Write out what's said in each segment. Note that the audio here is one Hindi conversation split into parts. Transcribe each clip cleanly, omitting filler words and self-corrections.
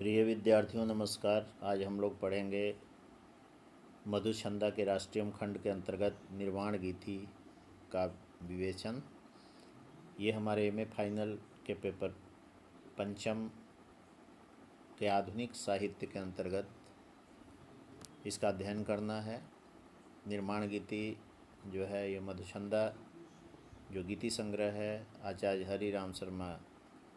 प्रिय विद्यार्थियों नमस्कार। आज हम लोग पढ़ेंगे मधुछंदा के राष्ट्रीय खंड के अंतर्गत निर्वाण गीति का विवेचन। ये हमारे एमए फाइनल के पेपर पंचम के आधुनिक साहित्य के अंतर्गत इसका अध्ययन करना है। निर्वाण गीति जो है ये मधुछंदा जो गीति संग्रह है आचार्य हरिराम शर्मा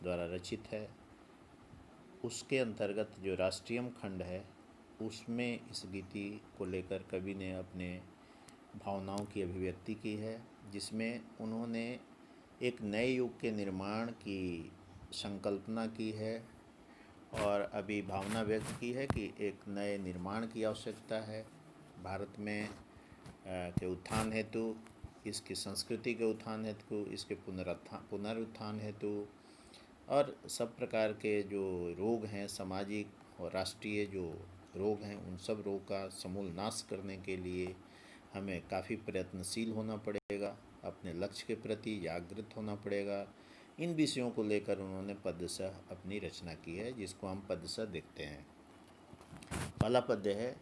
द्वारा रचित है। उसके अंतर्गत जो राष्ट्रीय खंड है उसमें इस गीति को लेकर कवि ने अपने भावनाओं की अभिव्यक्ति की है, जिसमें उन्होंने एक नए युग के निर्माण की संकल्पना की है और अभी भावना व्यक्त की है कि एक नए निर्माण की आवश्यकता है भारत में के उत्थान हेतु, इसकी संस्कृति के उत्थान हेतु, इसके पुनरुत्थान हेतु और सब प्रकार के जो रोग हैं सामाजिक और राष्ट्रीय जो रोग हैं उन सब रोग का समूल नाश करने के लिए हमें काफ़ी प्रयत्नशील होना पड़ेगा, अपने लक्ष्य के प्रति जागृत होना पड़ेगा। इन विषयों को लेकर उन्होंने पद्यशः अपनी रचना की है, जिसको हम पद्यशः देखते हैं। पहला पद्य है,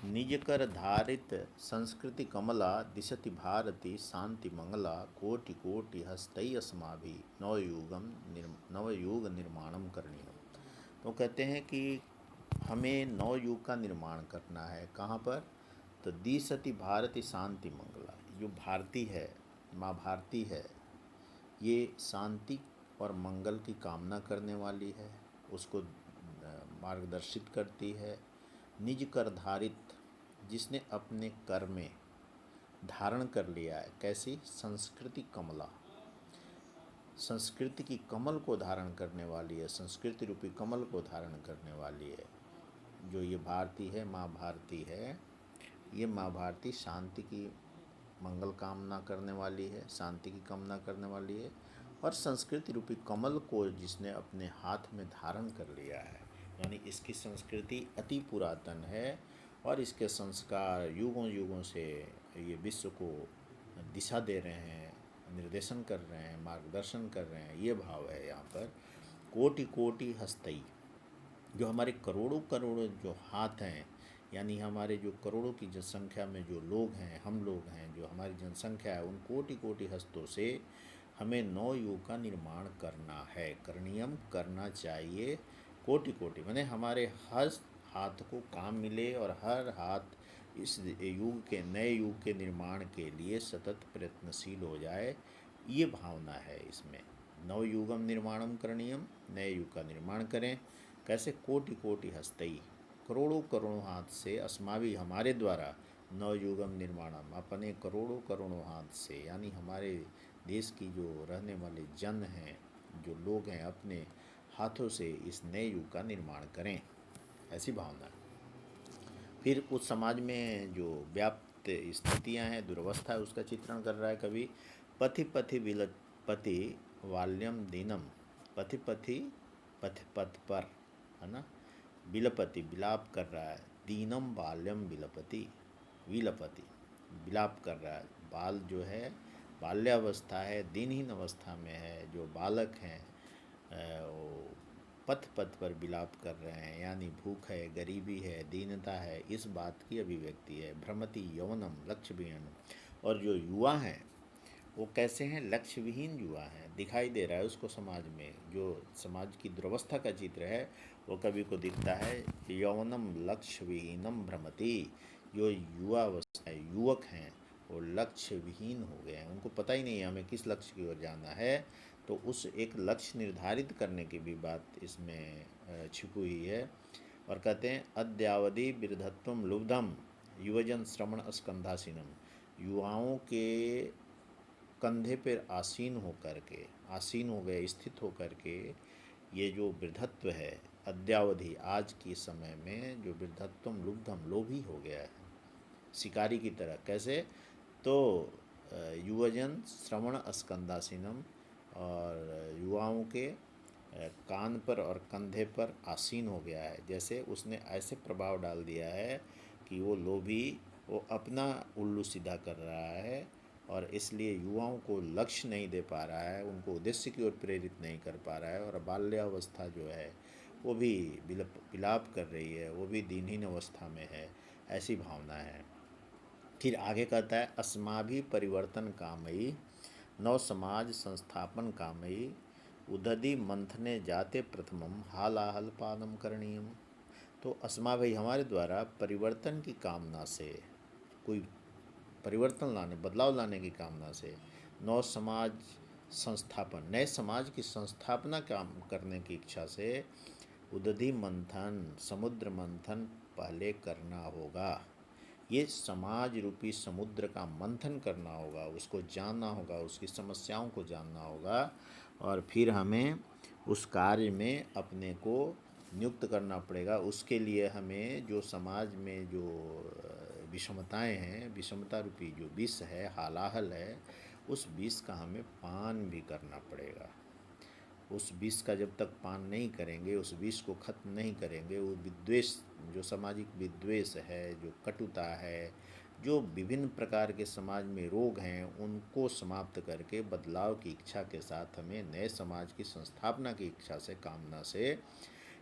निज कर धारित संस्कृति कमला दिशति भारती शांति मंगला कोटि कोटि हस्तई अस्माभि नवयुग निर्माणम करणीयम। तो कहते हैं कि हमें नवयुग का निर्माण करना है। कहाँ पर? तो दिशति भारती शांति मंगला। जो भारती है, माँ भारती है, ये शांति और मंगल की कामना करने वाली है, उसको मार्गदर्शित करती है। निज कर धारित, जिसने अपने कर में धारण कर लिया है। कैसी? संस्कृति कमला, संस्कृति की कमल को धारण करने वाली है, संस्कृति रूपी कमल को धारण करने वाली है। जो ये भारती है, माँ भारती है, ये माँ भारती शांति की मंगल कामना करने वाली है, शांति की कामना करने वाली है। और संस्कृति रूपी कमल को जिसने अपने हाथ में धारण कर लिया है, यानी इसकी संस्कृति अति पुरातन है और इसके संस्कार युगों युगों से ये विश्व को दिशा दे रहे हैं, निर्देशन कर रहे हैं, मार्गदर्शन कर रहे हैं। ये भाव है यहाँ पर। कोटि कोटि हस्तई, जो हमारे करोड़ों करोड़ों जो हाथ हैं, यानी हमारे जो करोड़ों की जनसंख्या में जो लोग हैं, हम लोग हैं, जो हमारी जनसंख्या है, उन कोटि कोटि हस्तों से हमें नौ युग का निर्माण करना है। करणीयम, करना चाहिए। कोटि कोटि माने हमारे हर हाथ को काम मिले और हर हाथ इस युग के, नए युग के निर्माण के लिए सतत प्रयत्नशील हो जाए। ये भावना है इसमें। नवयुगम निर्माणम करणीयम, नए युग का निर्माण करें। कैसे? कोटि कोटि हस्तई, करोड़ों करोड़ों हाथ से, अस्माभि हमारे द्वारा, नवयुगम निर्माणम अपने करोड़ों करोड़ों हाथ से, यानी हमारे देश की जो रहने वाले जन हैं, जो लोग हैं, अपने हाथों से इस नए युग का निर्माण करें। ऐसी भावना। फिर उस समाज में जो व्याप्त स्थितियां हैं, दुर्वस्था है, उसका चित्रण कर रहा है कवि। पथि पथि विलपति वाल्यम दीनम, पथि पथि पथ पथ पर, है ना, विलपति विलाप कर रहा है, दीनम बाल्यम विलपति, विलपति विलाप कर रहा है। बाल जो है बाल्यावस्था है, दिनहीन अवस्था में है, जो बालक हैं वो पथ पथ पर विलाप कर रहे हैं, यानी भूख है, गरीबी है, दीनता है, इस बात की अभिव्यक्ति है। भ्रमति यौवनम लक्ष्यविहीन, और जो युवा हैं वो कैसे हैं? लक्ष्यविहीन युवा हैं, दिखाई दे रहा है उसको समाज में। जो समाज की दुर्वस्था का चित्र है वो कवि को दिखता है। यौवनम लक्ष्यविहीनम भ्रमति, जो युवावस्था युवक हैं वो लक्ष्य विहीन हो गए हैं, उनको पता ही नहीं है हमें किस लक्ष्य की ओर जाना है। तो उस एक लक्ष्य निर्धारित करने की भी बात इसमें छिपी हुई है। और कहते हैं अद्यावधि वृद्धत्वम लुब्धम युवजन श्रवण स्कंधासीनम, युवाओं के कंधे पर आसीन होकर के, आसीन हो गए, स्थित होकर के ये जो वृद्धत्व है, अद्यावधि आज के समय में जो वृद्धत्वम लुब्धम, लोभी हो गया है, शिकारी की तरह। कैसे? तो युवजन श्रवण स्कंदासीनम, और युवाओं के कान पर और कंधे पर आसीन हो गया है। जैसे उसने ऐसे प्रभाव डाल दिया है कि वो लोभी, वो अपना उल्लू सीधा कर रहा है और इसलिए युवाओं को लक्ष्य नहीं दे पा रहा है, उनको उद्देश्य की ओर प्रेरित नहीं कर पा रहा है। और बाल्यावस्था जो है वो भी विलाप कर रही है, वो भी दीनहीन अवस्था में है, ऐसी भावना है। फिर आगे कहता है अस्माभि परिवर्तन कामयी नव समाज संस्थापन कामयी उदधि मंथने जाते प्रथमम हालाहल पानम करणीयम। तो अस्माभि हमारे द्वारा परिवर्तन की कामना से, कोई परिवर्तन लाने, बदलाव लाने की कामना से, नव समाज संस्थापन, नए समाज की संस्थापना काम करने की इच्छा से उदधि मंथन, समुद्र मंथन पहले करना होगा। ये समाज रूपी समुद्र का मंथन करना होगा, उसको जानना होगा, उसकी समस्याओं को जानना होगा, और फिर हमें उस कार्य में अपने को नियुक्त करना पड़ेगा। उसके लिए हमें जो समाज में जो विषमताएं हैं, विषमता रूपी जो विष है, हालाहल है, उस विष का हमें पान भी करना पड़ेगा। उस विष का जब तक पान नहीं करेंगे, उस विष को खत्म नहीं करेंगे, वो विद्वेष, जो सामाजिक विद्वेष है, जो कटुता है, जो विभिन्न प्रकार के समाज में रोग हैं, उनको समाप्त करके बदलाव की इच्छा के साथ हमें नए समाज की संस्थापना की इच्छा से, कामना से,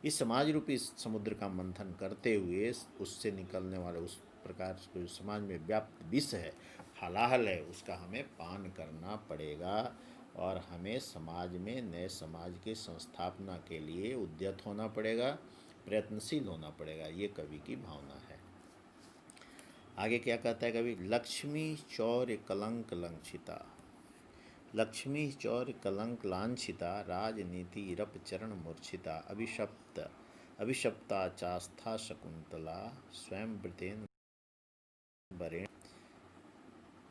इस समाज रूपी समुद्र का मंथन करते हुए उससे निकलने वाले उस प्रकार के समाज में व्याप्त विष है, हलाहल है, उसका हमें पान करना पड़ेगा। और हमें समाज में नए समाज की संस्थापना के लिए उद्यत होना पड़ेगा, प्रयत्नशील होना पड़ेगा। ये कवि की भावना है। आगे क्या कहता है कवि? लक्ष्मी चौर्य कलंक लंक्षिता, लक्ष्मी चौर्य कलंक लांछिता राजनीति रप चरण मूर्छिता अभिशप्ता चास्था शकुंतला स्वयं वृतेन वरेण।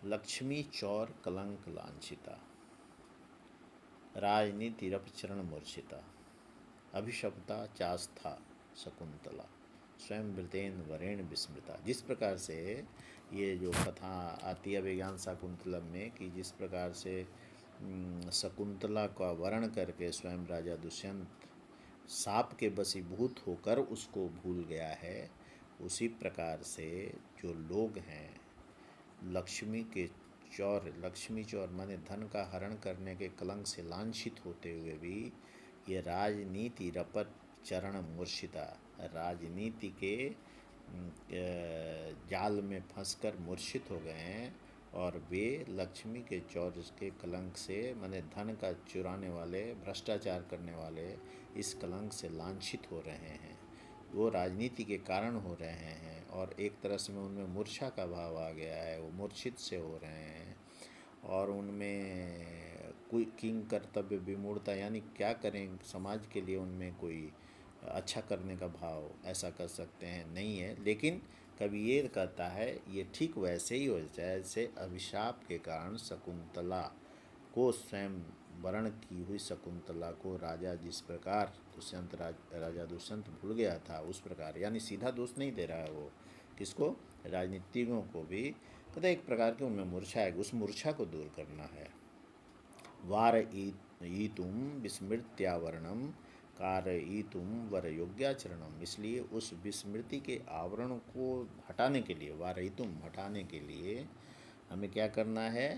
लक्ष्मी चौर कलंक लांछिता राजनीति रप चरण मूर्छिता अभिशप्ता चास्था शकुंतला स्वयं वृतेन वरेण विस्मृता। जिस प्रकार से ये जो कथा आती है विज्ञान शाकुंतलम में, कि जिस प्रकार से शकुंतला का वर्ण करके स्वयं राजा दुष्यंत साप के वशीभूत होकर उसको भूल गया है, उसी प्रकार से जो लोग हैं लक्ष्मी के चौर, लक्ष्मी चौर माने धन का हरण करने के कलंक से लांछित होते हुए भी ये राजनीति रपट चरण मूर्छिता, राजनीति के जाल में फंसकर मूर्छित हो गए हैं, और वे लक्ष्मी के चौर के कलंक से, माने धन का चुराने वाले, भ्रष्टाचार करने वाले इस कलंक से लांछित हो रहे हैं। वो राजनीति के कारण हो रहे हैं, और एक तरह से उनमें मूर्छा का भाव आ गया है, वो मूर्छित से हो रहे हैं, और उनमें कोई किंग कर्तव्य विमूढ़ता, यानी क्या करें समाज के लिए, उनमें कोई अच्छा करने का भाव, ऐसा कर सकते हैं, नहीं है। लेकिन कवि ये कहता है ये ठीक वैसे ही हो जाए जैसे अभिशाप के कारण शकुंतला को, स्वयं वर्ण की हुई शकुंतला को राजा जिस प्रकार दुष्यंत राजा दुष्यंत भूल गया था, उस प्रकार, यानी सीधा दोष नहीं दे रहा है वो, किसको? राजनीतिज्ञों को भी। कहते एक प्रकार की उनमें मूर्छा है, उस मूर्छा को दूर करना है। वार ईतुम विस्मृत्यावरणम कारयितुम वर योग्याचरणम। इसलिए उस विस्मृति के आवरण को हटाने के लिए, वारयितुम हटाने के लिए हमें क्या करना है?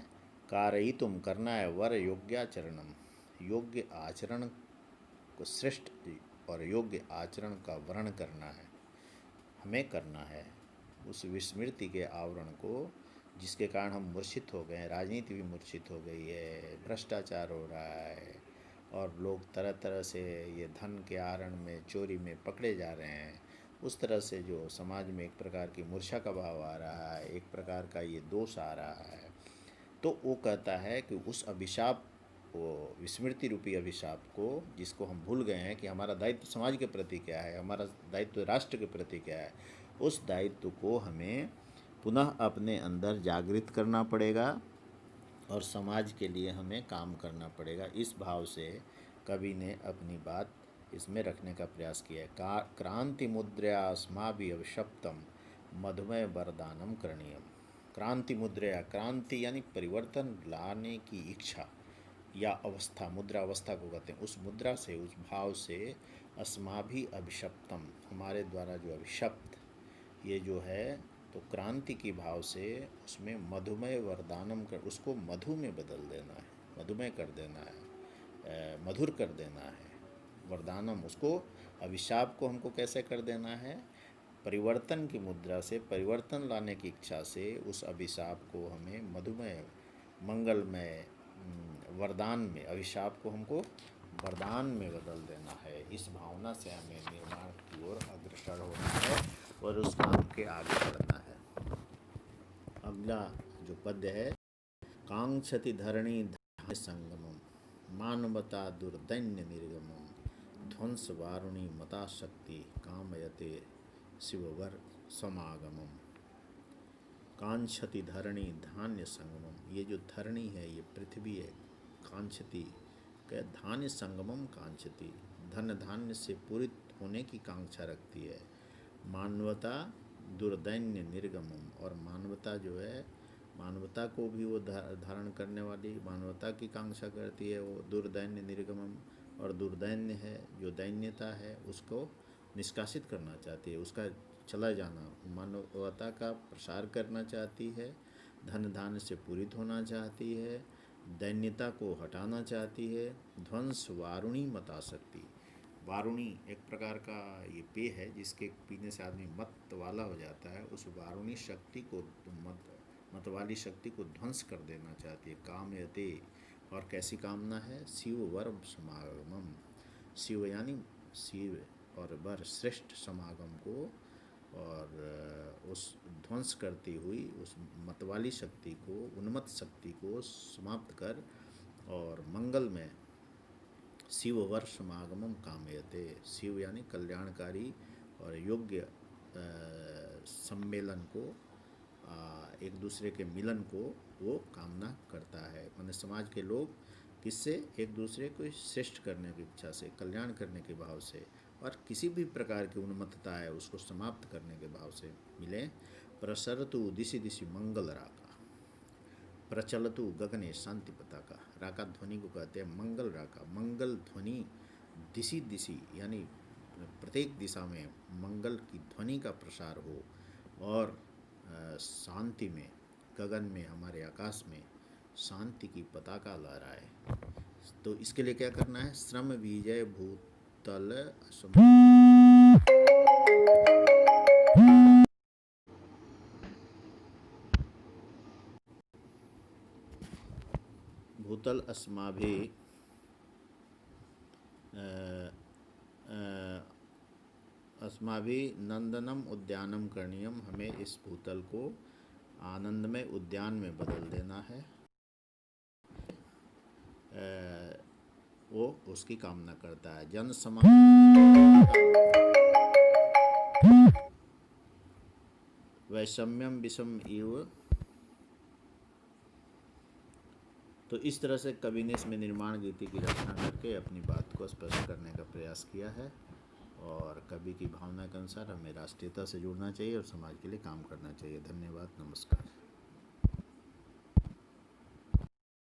कारयितुम करना है, वर योग्याचरणम, योग्य आचरण को, श्रेष्ठ और योग्य आचरण का वर्ण करना है, हमें करना है। उस विस्मृति के आवरण को, जिसके कारण हम मूर्छित हो गए हैं, राजनीति भी मूर्छित हो गई है, भ्रष्टाचार हो रहा है, और लोग तरह तरह से ये धन के आहरण में, चोरी में पकड़े जा रहे हैं, उस तरह से जो समाज में एक प्रकार की मूर्छा का भाव आ रहा है, एक प्रकार का ये दोष आ रहा है, तो वो कहता है कि उस अभिशाप को, विस्मृति रूपी अभिशाप को, जिसको हम भूल गए हैं कि हमारा दायित्व समाज के प्रति क्या है, हमारा दायित्व राष्ट्र के प्रति क्या है, उस दायित्व को हमें पुनः अपने अंदर जागृत करना पड़ेगा, और समाज के लिए हमें काम करना पड़ेगा। इस भाव से कवि ने अपनी बात इसमें रखने का प्रयास किया है। क्रांति मुद्रया अस्माभि अभिशप्तम मधुमेह वरदानम करणीयम। क्रांति मुद्रया, क्रांति यानी परिवर्तन लाने की इच्छा या अवस्था, मुद्रा अवस्था को कहते हैं, उस मुद्रा से, उस भाव से अस्माभि अभिशप्तम, हमारे द्वारा जो अभिशप्त ये जो है, तो क्रांति की भाव से उसमें मधुमेह वरदानम कर, उसको मधु में बदल देना है, मधुमेह कर देना है, मधुर कर देना है, वरदानम, उसको अभिशाप को हमको कैसे कर देना है, परिवर्तन की मुद्रा से परिवर्तन लाने की इच्छा से उस अभिशाप को हमें मधुमय मंगलमय वरदान में, अभिशाप को हमको वरदान में बदल देना है। इस भावना से हमें निर्माण की ओर अग्रसर होना है और उस काम के आगे बढ़ना है। अगला जो पद्य है, कांक्षति धरणी धान्य संगमम, मानवता दुर्दैन्य निर्गमम, ध्वंस वारुणी मता शक्ति, कामयते शिववर समागमम। कांक्षति धरणी धान्य संगमम, ये जो धरणी है, ये पृथ्वी है, कांक्षति क्या, धान्य संगमम कांक्षति, धन धान्य से पूरित होने की कांक्षा रखती है। मानवता दुर्दैन्य निर्गमम, और मानवता जो है, मानवता को भी वो धारण करने वाली, मानवता की कांक्षा करती है वो। दुर्दैन्य निर्गमम, और दुर्दैन्य है जो दैन्यता है उसको निष्कासित करना चाहती है, उसका चला जाना, मानवता का प्रसार करना चाहती है। धन धान्य से पूरित होना चाहती है, दैन्यता को हटाना चाहती है। ध्वंस वारुणी मता शक्ति, वारुणी एक प्रकार का ये पेय है जिसके पीने से आदमी मत वाला हो जाता है, उस वारुणी शक्ति को, मत वाली शक्ति को ध्वंस कर देना चाहती है। कामयते, और कैसी कामना है, शिव वर समागमम, शिव यानी शिव और वर श्रेष्ठ समागम को, और उस ध्वंस करती हुई उस मतवाली शक्ति को, उन्मत्त शक्ति को समाप्त कर, और मंगल में शिववर समागमम कामयते, शिव यानी कल्याणकारी और योग्य सम्मेलन को, एक दूसरे के मिलन को वो कामना करता है। माने समाज के लोग किससे, एक दूसरे को श्रेष्ठ करने की इच्छा से, कल्याण करने के भाव से, और किसी भी प्रकार की उन्मत्तता है उसको समाप्त करने के भाव से मिले। प्रसरतु दिशि दिशि मंगल राका, प्रचलतु गगने शांति पताका, राका ध्वनि को कहते हैं मंगल राका, मंगल ध्वनि दिशि दिशि यानी प्रत्येक दिशा में मंगल की ध्वनि का प्रसार हो, और शांति में, गगन में, हमारे आकाश में शांति की पताका लहराए। तो इसके लिए क्या करना है, श्रम विजय भूतल भूतल अस्माभि अस्माभि नंदनम उद्यानम करणीयम, हमें इस भूतल को आनंदमय उद्यान में बदल देना है। वो उसकी कामना करता है। जन समा वैषम्यम विषम इव, तो इस तरह से कवि ने इसमें निर्माण गीति की रचना करके अपनी बात को स्पष्ट करने का प्रयास किया है। और कवि की भावना के अनुसार हमें राष्ट्रीयता से जुड़ना चाहिए और समाज के लिए काम करना चाहिए। धन्यवाद, नमस्कार।